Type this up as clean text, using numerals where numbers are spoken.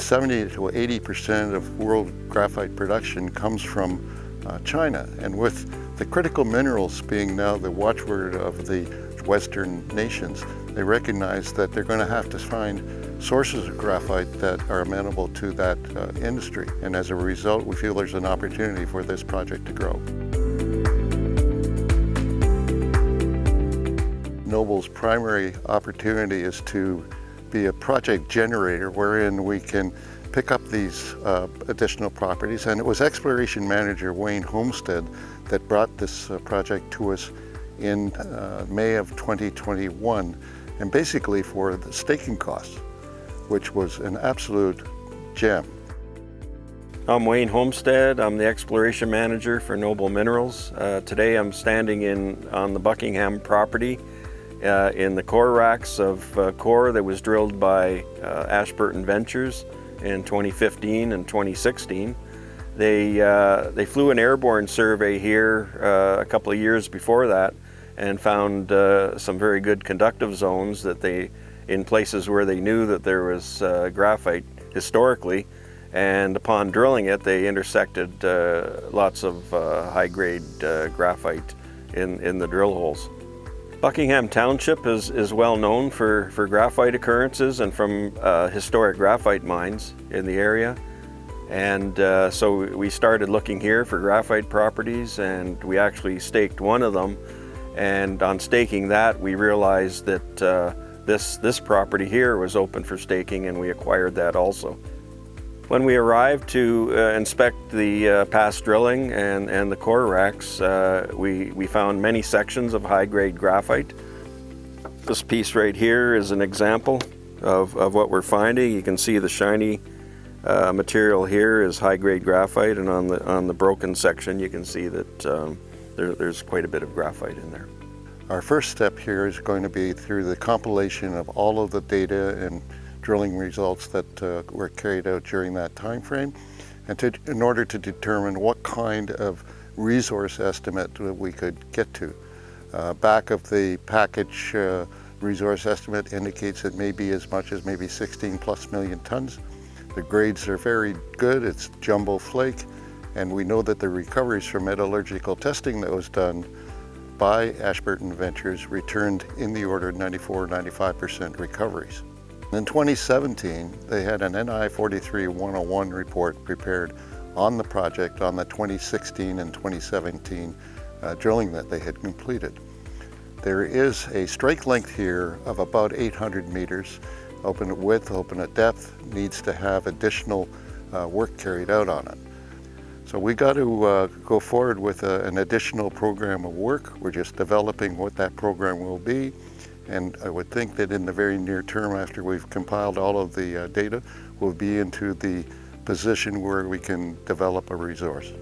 70 to 80% of world graphite production comes from China. And with the critical minerals being now the watchword of the Western nations, they recognize that they're going to have to find sources of graphite that are amenable to that industry. And as a result, we feel there's an opportunity for this project to grow. NOB's primary opportunity is to be a project generator wherein we can pick up these additional properties. And it was exploration manager Wayne Holmstead that brought this project to us in May of 2021, and basically for the staking costs, which was an absolute gem. I'm Wayne Holmstead. I'm the exploration manager for Noble Minerals. Today I'm standing on the Buckingham property in the core racks of core that was drilled by Ashburton Ventures in 2015 and 2016. They flew an airborne survey here a couple of years before that and found some very good conductive zones that in places where they knew that there was graphite historically, and upon drilling it they intersected lots of high-grade graphite in the drill holes. Buckingham Township is well known for graphite occurrences and from historic graphite mines in the area. And so we started looking here for graphite properties, and we actually staked one of them. And on staking that, we realized that this property here was open for staking, and we acquired that also. When we arrived to inspect the past drilling and the core racks, we found many sections of high-grade graphite. This piece right here is an example of what we're finding. You can see the shiny material here is high-grade graphite, and on the broken section you can see that there's quite a bit of graphite in there. Our first step here is going to be through the compilation of all of the data and drilling results that were carried out during that time frame, and in order to determine what kind of resource estimate that we could get to. Back of the package resource estimate indicates it may be as much as maybe 16 plus million tons. The grades are very good, it's jumbo flake, and we know that the recoveries from metallurgical testing that was done by Ashburton Ventures returned in the order of 94-95% recoveries. In 2017, they had an NI 43-101 report prepared on the project on the 2016 and 2017 drilling that they had completed. There is a strike length here of about 800 meters. Open at width, open at depth, needs to have additional work carried out on it. So we got to go forward with an additional program of work. We're just developing what that program will be. And I would think that in the very near term, after we've compiled all of the data, we'll be into the position where we can develop a resource.